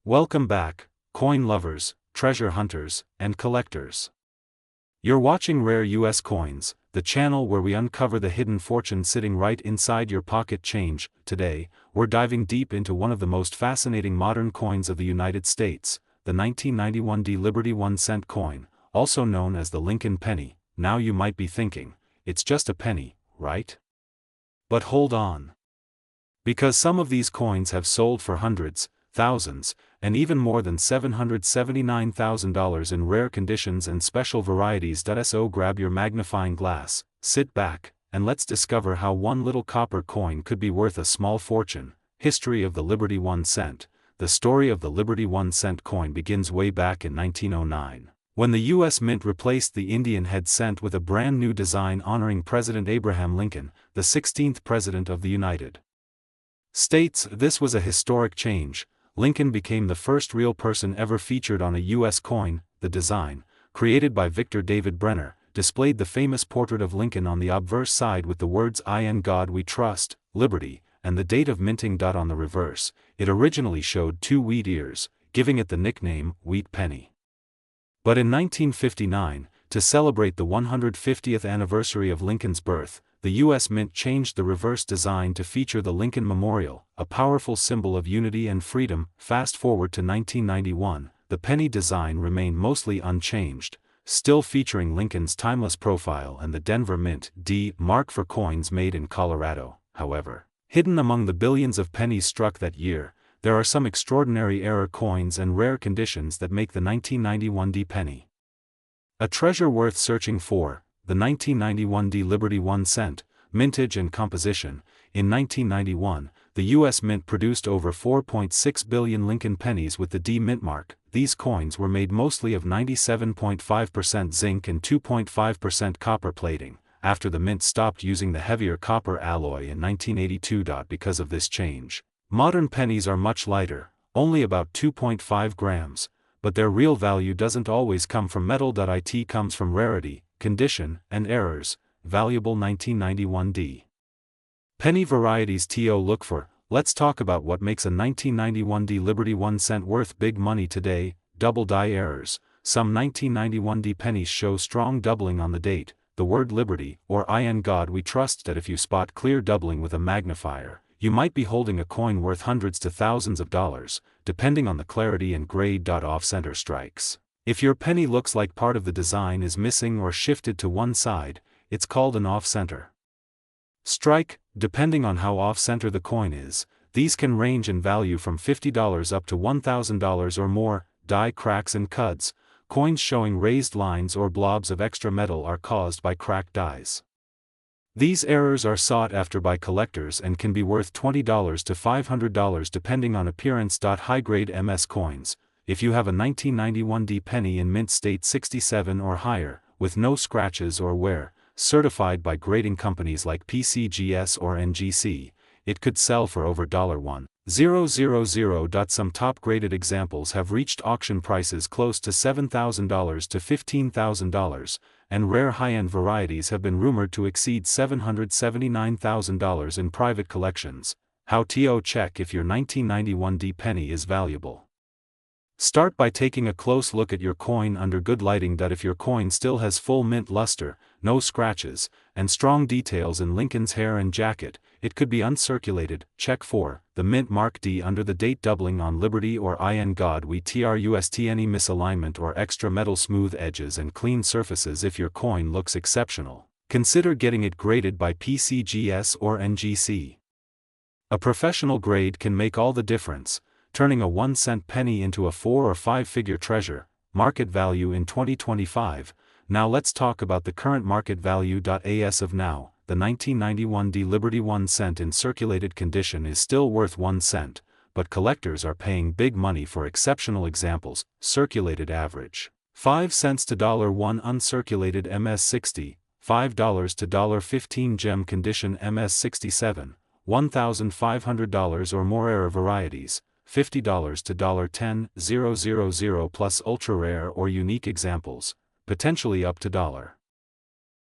Welcome back, coin lovers, treasure hunters, and collectors. You're watching Rare US Coins, the channel where we uncover the hidden fortune sitting right inside your pocket change. Today, we're diving deep into one of the most fascinating modern coins of the United States, the 1991 Liberty 1-cent coin, also known as the Lincoln penny. Now you might be thinking, it's just a penny, right? But hold on. Because some of these coins have sold for hundreds, thousands, and even more than $779,000 in rare conditions and special varieties. So grab your magnifying glass, sit back, and let's discover how one little copper coin could be worth a small fortune. History of the Liberty 1 cent. The story of the Liberty 1 cent coin begins way back in 1909, when the U.S. Mint replaced the Indian head cent with a brand new design honoring President Abraham Lincoln, the 16th President of the United States. This was a historic change. Lincoln became the first real person ever featured on a U.S. coin. The design, created by Victor David Brenner, displayed the famous portrait of Lincoln on the obverse side with the words "In God We Trust, Liberty," and the date of minting. On the reverse, it originally showed two wheat ears, giving it the nickname Wheat Penny. But in 1959, to celebrate the 150th anniversary of Lincoln's birth, the U.S. Mint changed the reverse design to feature the Lincoln Memorial, a powerful symbol of unity and freedom. Fast forward to 1991, the penny design remained mostly unchanged, still featuring Lincoln's timeless profile and the Denver Mint D mark for coins made in Colorado. However, hidden among the billions of pennies struck that year, there are some extraordinary error coins and rare conditions that make the 1991 D penny a treasure worth searching for. The 1991 D Liberty 1 cent, mintage and composition. In 1991, the U.S. Mint produced over 4.6 billion Lincoln pennies with the D mint mark. These coins were made mostly of 97.5% zinc and 2.5% copper plating, after the mint stopped using the heavier copper alloy in 1982. Because of this change, modern pennies are much lighter, only about 2.5 grams, but their real value doesn't always come from metal. It comes from rarity, condition, and errors. Valuable 1991 D penny varieties to look for. Let's talk about what makes a 1991 D Liberty 1 cent worth big money today. Double die errors. Some 1991 D pennies show strong doubling on the date, the word Liberty, or In God We Trust. That if you spot clear doubling with a magnifier, you might be holding a coin worth hundreds to thousands of dollars, depending on the clarity and grade. Off-center strikes. If your penny looks like part of the design is missing or shifted to one side, it's called an off-center strike. Depending on how off-center the coin is, these can range in value from $50 up to $1,000 or more. Die cracks and cuds. Coins showing raised lines or blobs of extra metal are caused by cracked dies. These errors are sought after by collectors and can be worth $20 to $500 depending on appearance. High-grade MS coins. If you have a 1991 D penny in mint state 67 or higher, with no scratches or wear, certified by grading companies like PCGS or NGC, it could sell for over $1,000. Some top-graded examples have reached auction prices close to $7,000 to $15,000, and rare high-end varieties have been rumored to exceed $779,000 in private collections. How to check if your 1991 D penny is valuable? Start by taking a close look at your coin under good lighting. If your coin still has full mint luster, no scratches, and strong details in Lincoln's hair and jacket, it could be uncirculated. Check for the mint mark D under the date. Doubling on Liberty or In God We Trust. Any misalignment or extra metal. Smooth edges and clean surfaces. If your coin looks exceptional, consider getting it graded by PCGS or NGC. A professional grade can make all the difference, turning a 1-cent penny into a 4- or 5-figure treasure. Market value in 2025. Now let's talk about the current market value. As of now, the 1991 D Liberty 1 cent in circulated condition is still worth 1 cent, but collectors are paying big money for exceptional examples. Circulated average 5 cents to $1. Uncirculated MS60, $5 to $15. Gem condition MS67, $1,500 or more. Error varieties, $50 to $10,000 plus ultra rare or unique examples, potentially up to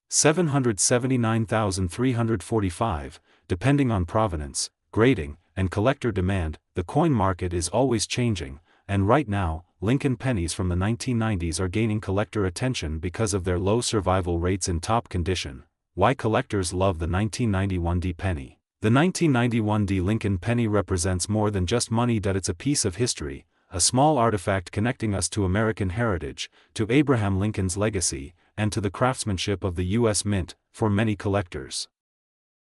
$779,345, depending on provenance, grading, and collector demand. The coin market is always changing, and right now, Lincoln pennies from the 1990s are gaining collector attention because of their low survival rates in top condition. Why collectors love the 1991 D penny. The 1991 D Lincoln penny represents more than just money. It's a piece of history, a small artifact connecting us to American heritage, to Abraham Lincoln's legacy, and to the craftsmanship of the U.S. Mint. For many collectors,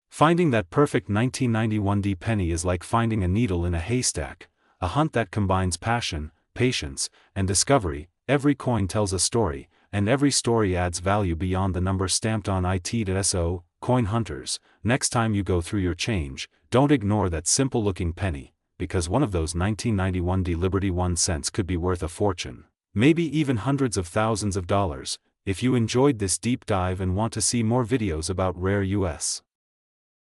finding that perfect 1991 D penny is like finding a needle in a haystack, a hunt that combines passion, patience, and discovery. Every coin tells a story, and every story adds value beyond the number stamped on it. So, coin hunters, next time you go through your change, don't ignore that simple-looking penny, because one of those 1991 D Liberty 1 cents could be worth a fortune, maybe even hundreds of thousands of dollars. If you enjoyed this deep dive and want to see more videos about rare U.S.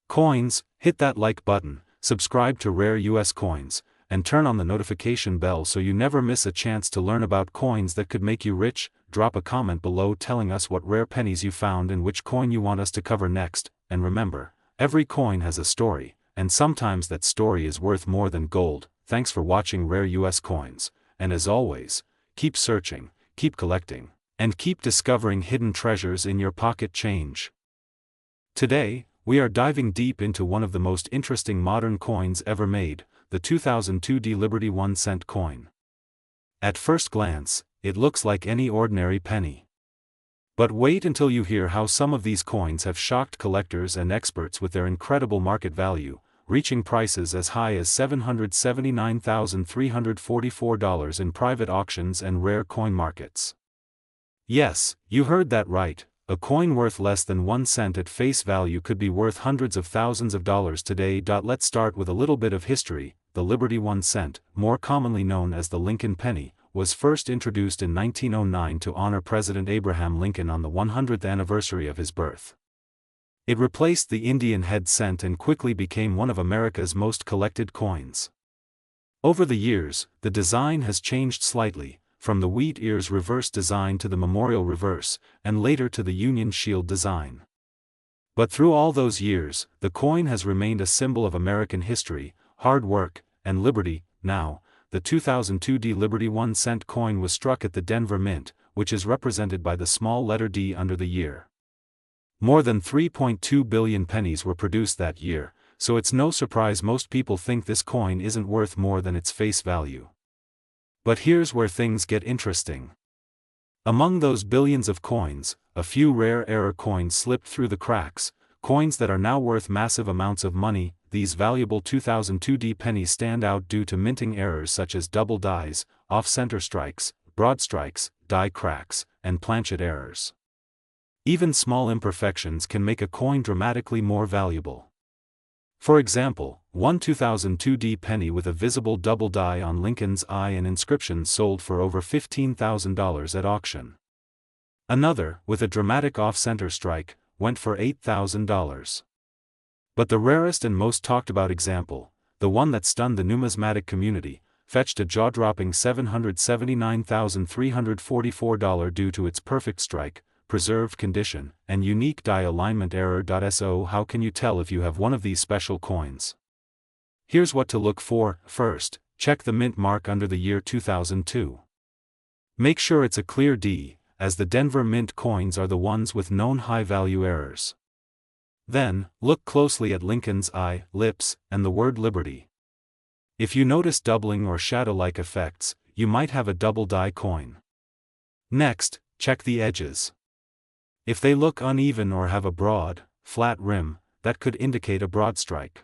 coins, hit that like button, subscribe to Rare U.S. Coins, and turn on the notification bell so you never miss a chance to learn about coins that could make you rich. Drop a comment below telling us what rare pennies you found and which coin you want us to cover next, and remember, every coin has a story, and sometimes that story is worth more than gold. Thanks for watching Rare U.S. Coins, and as always, keep searching, keep collecting, and keep discovering hidden treasures in your pocket change. Today, we are diving deep into one of the most interesting modern coins ever made, the 2002 D Liberty 1 cent coin. At first glance, it looks like any ordinary penny. But wait until you hear how some of these coins have shocked collectors and experts with their incredible market value, reaching prices as high as $779,344 in private auctions and rare coin markets. Yes, you heard that right. A coin worth less than 1 cent at face value could be worth hundreds of thousands of dollars today. Let's start with a little bit of history. The Liberty 1 cent, more commonly known as the Lincoln penny, was first introduced in 1909 to honor President Abraham Lincoln on the 100th anniversary of his birth. It replaced the Indian head cent and quickly became one of America's most collected coins. Over the years, the design has changed slightly, from the wheat ears reverse design to the memorial reverse, and later to the Union Shield design. But through all those years, the coin has remained a symbol of American history, hard work, and liberty. Now, the 2002 D Liberty 1 cent coin was struck at the Denver Mint, which is represented by the small letter D under the year. More than 3.2 billion pennies were produced that year, so it's no surprise most people think this coin isn't worth more than its face value. But here's where things get interesting. Among those billions of coins, a few rare error coins slipped through the cracks, coins that are now worth massive amounts of money. These valuable 2002 D pennies stand out due to minting errors such as double dies, off-center strikes, broad strikes, die cracks, and planchet errors. Even small imperfections can make a coin dramatically more valuable. For example, one 2002 D penny with a visible double die on Lincoln's eye and inscription sold for over $15,000 at auction. Another, with a dramatic off-center strike, went for $8,000. But the rarest and most talked about example, the one that stunned the numismatic community, fetched a jaw-dropping $779,344 due to its perfect strike, preserved condition, and unique die alignment error. So how can you tell if you have one of these special coins? Here's what to look for. First, check the mint mark under the year 2002. Make sure it's a clear D, as the Denver Mint coins are the ones with known high-value errors. Then, look closely at Lincoln's eye, lips, and the word Liberty. If you notice doubling or shadow-like effects, you might have a double die coin. Next, check the edges. If they look uneven or have a broad, flat rim, that could indicate a broad strike.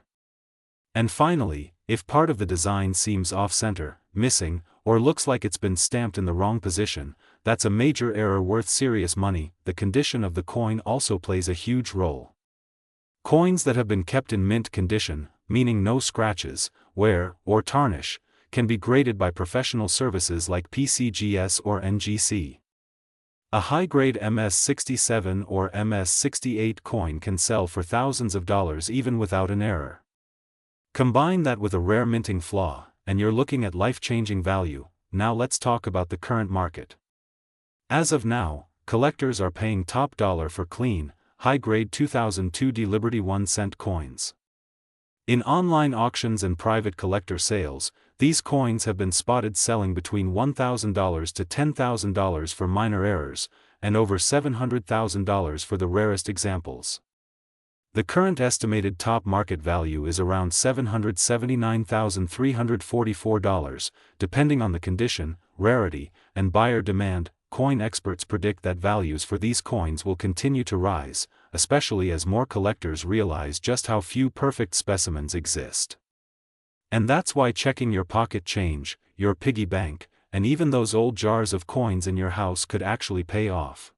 And finally, if part of the design seems off-center, missing, or looks like it's been stamped in the wrong position, that's a major error worth serious money. The condition of the coin also plays a huge role. Coins that have been kept in mint condition, meaning no scratches, wear, or tarnish, can be graded by professional services like PCGS or NGC. A high-grade MS-67 or MS-68 coin can sell for thousands of dollars even without an error. Combine that with a rare minting flaw, and you're looking at life-changing value. Now let's talk about the current market. As of now, collectors are paying top dollar for clean, high-grade 2002 D Liberty 1 cent coins. In online auctions and private collector sales, these coins have been spotted selling between $1,000 to $10,000 for minor errors, and over $700,000 for the rarest examples. The current estimated top market value is around $779,344, depending on the condition, rarity, and buyer demand. Coin experts predict that values for these coins will continue to rise, especially as more collectors realize just how few perfect specimens exist. And that's why checking your pocket change, your piggy bank, and even those old jars of coins in your house could actually pay off.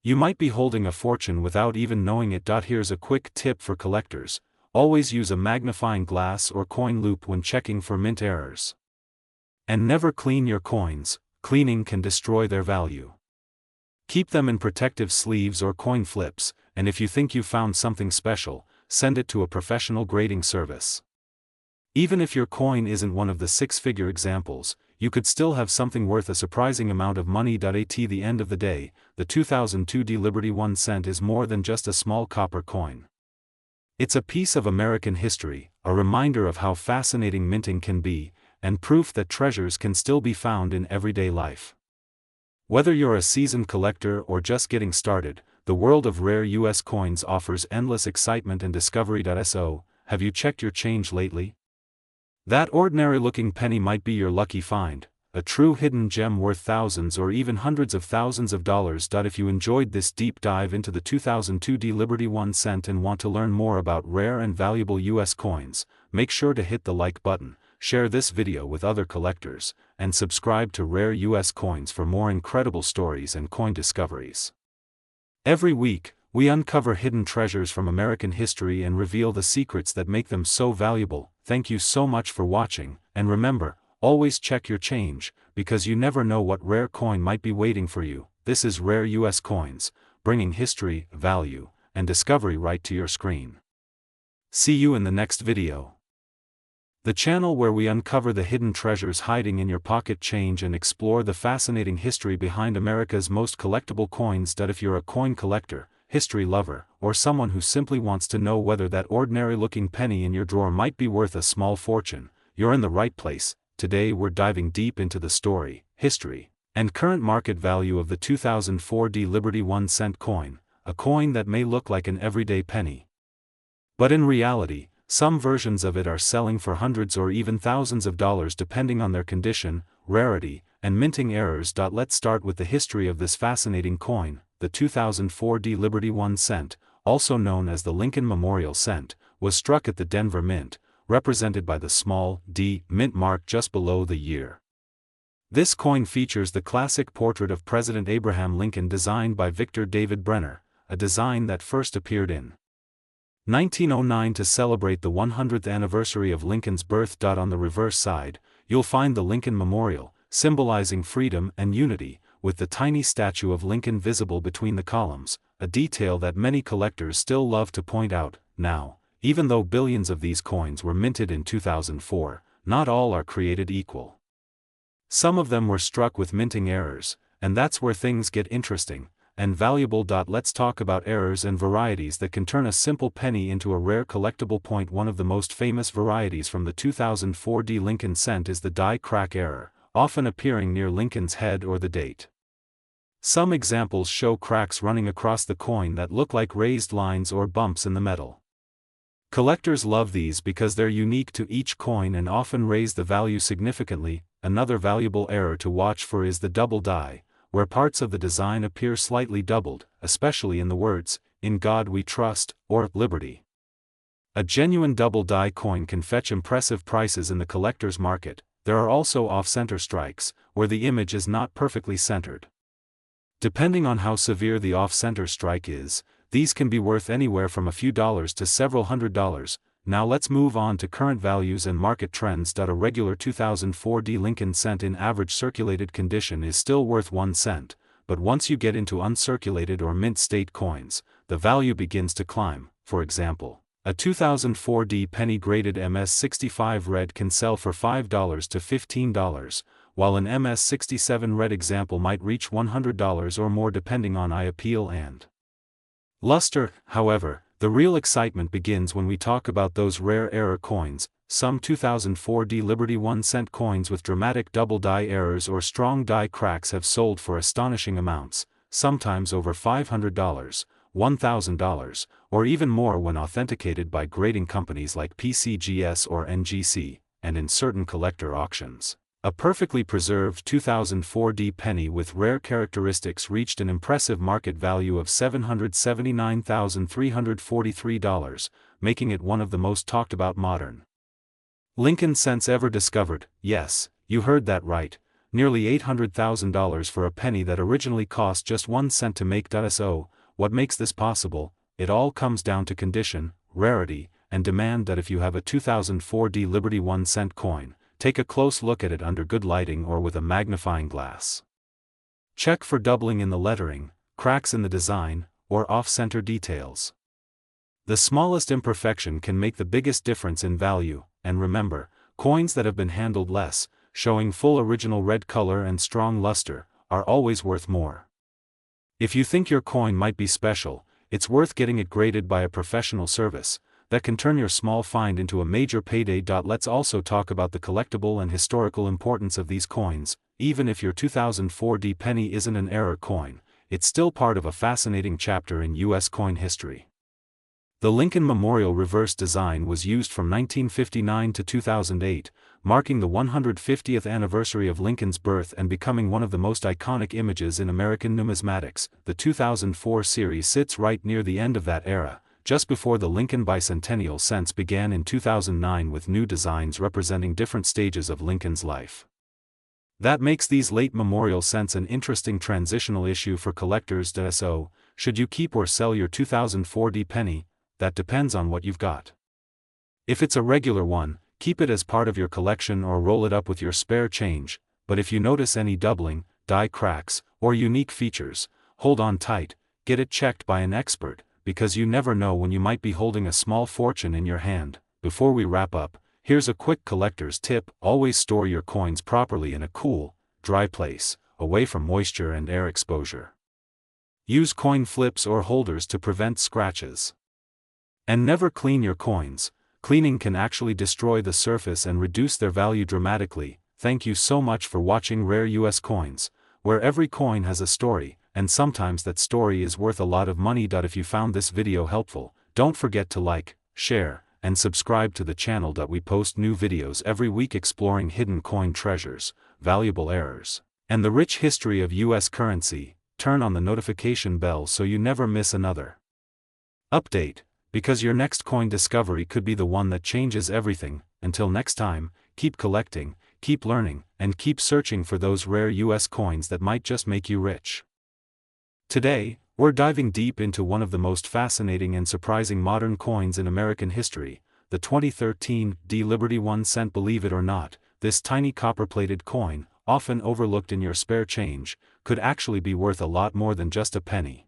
You might be holding a fortune without even knowing it. Here's a quick tip for collectors: always use a magnifying glass or coin loupe when checking for mint errors. And never clean your coins. Cleaning can destroy their value. Keep them in protective sleeves or coin flips, and if you think you found something special, send it to a professional grading service. Even if your coin isn't one of the six-figure examples, you could still have something worth a surprising amount of money. At the end of the day, the 2002 Liberty 1 cent is more than just a small copper coin. It's a piece of American history, a reminder of how fascinating minting can be, and proof that treasures can still be found in everyday life. Whether you're a seasoned collector or just getting started, the world of rare US coins offers endless excitement and discovery. So, have you checked your change lately? That ordinary-looking penny might be your lucky find, a true hidden gem worth thousands or even hundreds of thousands of dollars. If you enjoyed this deep dive into the 2002 Liberty 1 cent and want to learn more about rare and valuable US coins, make sure to hit the like button, share this video with other collectors, and subscribe to Rare US Coins for more incredible stories and coin discoveries. Every week, we uncover hidden treasures from American history and reveal the secrets that make them so valuable. Thank you so much for watching, and remember, always check your change, because you never know what rare coin might be waiting for you. This is Rare US Coins, bringing history, value, and discovery right to your screen. See you in the next video. The channel where we uncover the hidden treasures hiding in your pocket change and explore the fascinating history behind America's most collectible coins. If you're a coin collector, history lover, or someone who simply wants to know whether that ordinary-looking penny in your drawer might be worth a small fortune, you're in the right place. Today we're diving deep into the story, history, and current market value of the 2004 Liberty 1 cent coin, a coin that may look like an everyday penny. But in reality, some versions of it are selling for hundreds or even thousands of dollars depending on their condition, rarity, and minting errors. Let's start with the history of this fascinating coin. The 2004 Liberty 1 cent, also known as the Lincoln Memorial Cent, was struck at the Denver Mint, represented by the small D mint mark just below the year. This coin features the classic portrait of President Abraham Lincoln designed by Victor David Brenner, a design that first appeared in 1909 to celebrate the 100th anniversary of Lincoln's birth. On the reverse side, you'll find the Lincoln Memorial, symbolizing freedom and unity, with the tiny statue of Lincoln visible between the columns, a detail that many collectors still love to point out. Now, even though billions of these coins were minted in 2004, not all are created equal. Some of them were struck with minting errors, and that's where things get interesting and valuable. Let's talk about errors and varieties that can turn a simple penny into a rare collectible point. One of the most famous varieties from the 2004 Lincoln cent is the die crack error, often appearing near Lincoln's head or the date. Some examples show cracks running across the coin that look like raised lines or bumps in the metal. Collectors love these because they're unique to each coin and often raise the value significantly. Another valuable error to watch for is the double die, where parts of the design appear slightly doubled, especially in the words, "In God We Trust," or "Liberty." A genuine double die coin can fetch impressive prices in the collector's market. There are also off-center strikes, where the image is not perfectly centered. Depending on how severe the off-center strike is, these can be worth anywhere from a few dollars to several $100s. Now let's move on to current values and market trends. A regular 2004 Lincoln cent in average circulated condition is still worth 1 cent, but once you get into uncirculated or mint state coins, the value begins to climb. For example, a 2004 penny graded MS65 red can sell for $5 to $15, while an MS67 red example might reach $100 or more depending on eye appeal and luster. However, the real excitement begins when we talk about those rare error coins. some 2004D Liberty 1-cent coins with dramatic double die errors or strong die cracks have sold for astonishing amounts, sometimes over $500, $1,000, or even more when authenticated by grading companies like PCGS or NGC, and in certain collector auctions. A perfectly preserved 2004D penny with rare characteristics reached an impressive market value of $779,343, making it one of the most talked about modern Lincoln cents ever discovered. Yes, you heard that right, nearly $800,000 for a penny that originally cost just 1 cent to make. So, what makes this possible? It all comes down to condition, rarity, and demand. That if you have a 2004D Liberty 1-cent coin, take a close look at it under good lighting or with a magnifying glass. Check for doubling in the lettering, cracks in the design, or off-center details. The smallest imperfection can make the biggest difference in value, and remember, coins that have been handled less, showing full original red color and strong luster, are always worth more. If you think your coin might be special, it's worth getting it graded by a professional service that can turn your small find into a major payday. Let's also talk about the collectible and historical importance of these coins. Even if your 2004D penny isn't an error coin, it's still part of a fascinating chapter in U.S. coin history. The Lincoln Memorial reverse design was used from 1959 to 2008, marking the 150th anniversary of Lincoln's birth and becoming one of the most iconic images in American numismatics. The 2004 series sits right near the end of that era, just before the Lincoln bicentennial cents began in 2009, with new designs representing different stages of Lincoln's life. That makes these late memorial cents an interesting transitional issue for collectors. So, should you keep or sell your 2004D penny? That depends on what you've got. If it's a regular one, keep it as part of your collection or roll it up with your spare change, but if you notice any doubling, die cracks, or unique features, hold on tight, get it checked by an expert, because you never know when you might be holding a small fortune in your hand. Before we wrap up, here's a quick collector's tip: always store your coins properly in a cool, dry place, away from moisture and air exposure. Use coin flips or holders to prevent scratches. And never clean your coins. Cleaning can actually destroy the surface and reduce their value dramatically. Thank you so much for watching Rare US Coins, where every coin has a story, and sometimes that story is worth a lot of money. If you found this video helpful, don't forget to like, share, and subscribe to the channel. We post new videos every week exploring hidden coin treasures, valuable errors, and the rich history of US currency. Turn on the notification bell so you never miss another update, because your next coin discovery could be the one that changes everything. Until next time, keep collecting, keep learning, and keep searching for those rare US coins that might just make you rich. Today, we're diving deep into one of the most fascinating and surprising modern coins in American history, the 2013D Liberty 1-cent. Believe it or not, this tiny copper-plated coin, often overlooked in your spare change, could actually be worth a lot more than just a penny.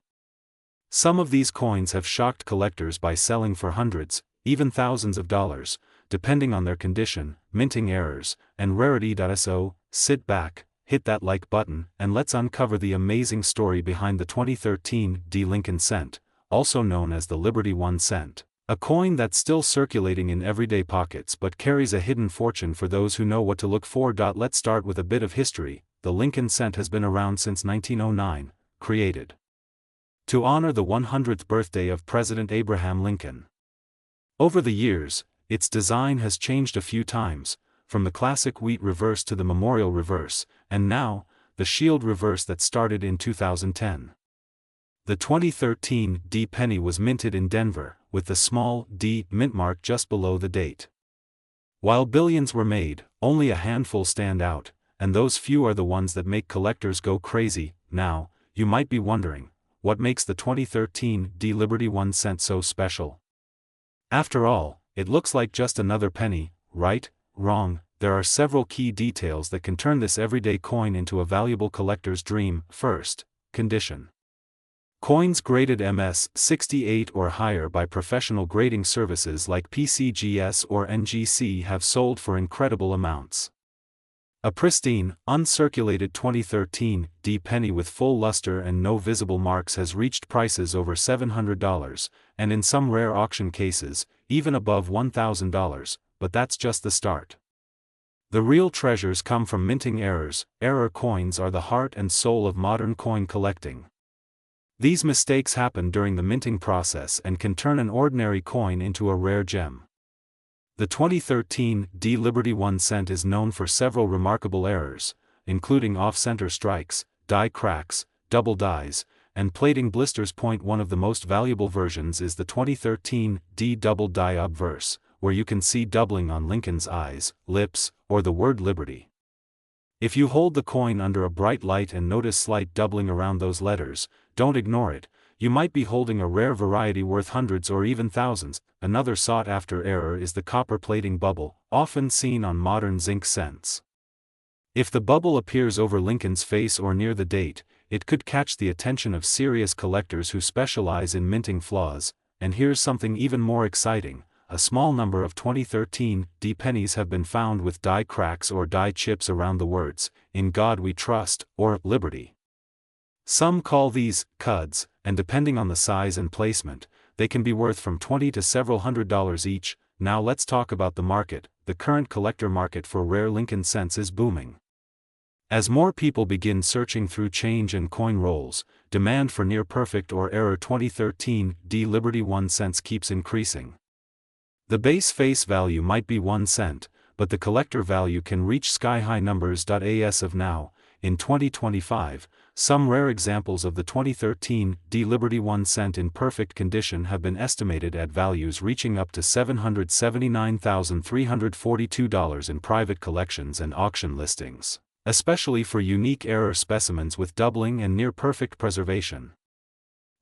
Some of these coins have shocked collectors by selling for hundreds, even thousands of dollars, depending on their condition, minting errors, and rarity. So, sit back, hit that like button, and let's uncover the amazing story behind the 2013D Lincoln cent, also known as the Liberty 1-cent. A coin that's still circulating in everyday pockets but carries a hidden fortune for those who know what to look for. Let's start with a bit of history. The Lincoln cent has been around since 1909, created to honor the 100th birthday of President Abraham Lincoln. Over the years, its design has changed a few times, from the classic wheat reverse to the memorial reverse, and now, the shield reverse that started in 2010. The 2013D penny was minted in Denver, with the small D mint mark just below the date. While billions were made, only a handful stand out, and those few are the ones that make collectors go crazy. Now, you might be wondering, what makes the 2013D Liberty 1-cent so special? After all, it looks like just another penny, right? Wrong. There are several key details that can turn this everyday coin into a valuable collector's dream. First, condition. Coins graded MS 68 or higher by professional grading services like PCGS or NGC have sold for incredible amounts. A pristine, uncirculated 2013D penny with full luster and no visible marks has reached prices over $700, and in some rare auction cases, even above $1,000. but that's just the start. The real treasures come from minting errors. Error coins are the heart and soul of modern coin collecting. These mistakes happen during the minting process and can turn an ordinary coin into a rare gem. The 2013 D Liberty 1 cent is known for several remarkable errors, including off-center strikes, die cracks, double dies, and plating blisters. One of the most valuable versions is the 2013 D double die obverse, where you can see doubling on Lincoln's eyes, lips, or the word liberty. If you hold the coin under a bright light and notice slight doubling around those letters, don't ignore it. You might be holding a rare variety worth hundreds or even thousands. Another sought-after error is the copper plating bubble, often seen on modern zinc cents. If the bubble appears over Lincoln's face or near the date, it could catch the attention of serious collectors who specialize in minting flaws. And here's something even more exciting: a small number of 2013 D pennies have been found with die cracks or die chips around the words, "In God We Trust," or "Liberty." Some call these cuds, and depending on the size and placement, they can be worth from $20 to several $100s each. Now let's talk about the market. The current collector market for rare Lincoln cents is booming. As more people begin searching through change and coin rolls, demand for near-perfect or error 2013 D Liberty 1 cents keeps increasing. The base face value might be 1 cent, but the collector value can reach sky-high numbers. As of now, in 2025, some rare examples of the 2013 D Liberty 1 cent in perfect condition have been estimated at values reaching up to $779,342 in private collections and auction listings, especially for unique error specimens with doubling and near-perfect preservation.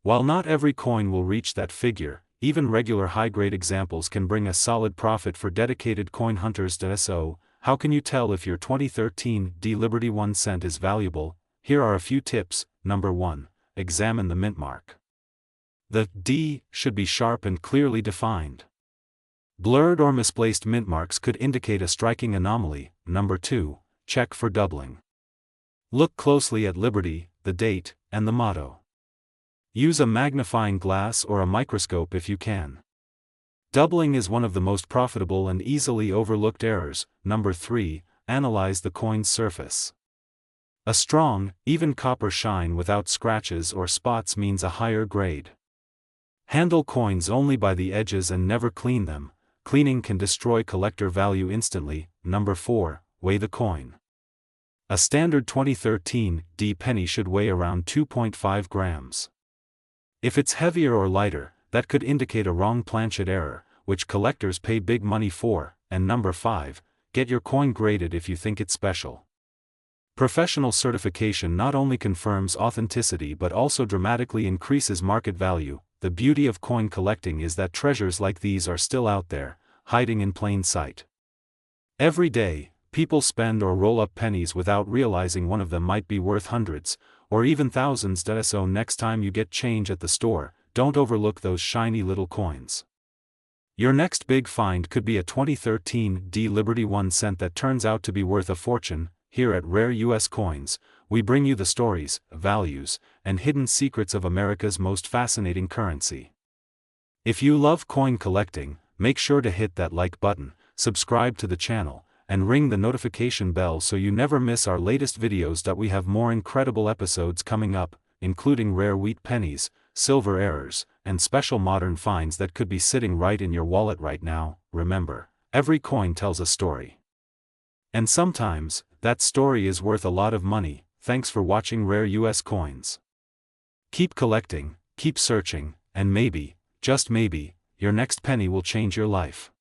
While not every coin will reach that figure, even regular high-grade examples can bring a solid profit for dedicated coin hunters. So, how can you tell if your 2013 D Liberty 1 cent is valuable? Here are a few tips. Number 1. Examine the mint mark. The D should be sharp and clearly defined. Blurred or misplaced mint marks could indicate a striking anomaly. Number 2. Check for doubling. Look closely at Liberty, the date, and the motto. Use a magnifying glass or a microscope if you can. Doubling is one of the most profitable and easily overlooked errors. Number 3. Analyze the coin's surface. A strong, even copper shine without scratches or spots means a higher grade. Handle coins only by the edges and never clean them. Cleaning can destroy collector value instantly. Number 4. Weigh the coin. A standard 2013 D penny should weigh around 2.5 grams. If it's heavier or lighter, that could indicate a wrong planchet error, which collectors pay big money for. And number 5. Get your coin graded if you think it's special. Professional certification not only confirms authenticity but also dramatically increases market value. The beauty of coin collecting is that treasures like these are still out there, hiding in plain sight. Every day, people spend or roll up pennies without realizing one of them might be worth hundreds, or even thousands. So next time you get change at the store, don't overlook those shiny little coins. Your next big find could be a 2013 D Liberty 1 cent that turns out to be worth a fortune. Here at Rare US Coins, we bring you the stories, values, and hidden secrets of America's most fascinating currency. If you love coin collecting, make sure to hit that like button, subscribe to the channel, and ring the notification bell so you never miss our latest videos. We have more incredible episodes coming up, including rare wheat pennies, silver errors, and special modern finds that could be sitting right in your wallet right now. Remember, every coin tells a story. And sometimes, that story is worth a lot of money. Thanks for watching Rare US Coins. Keep collecting, keep searching, and maybe, just maybe, your next penny will change your life.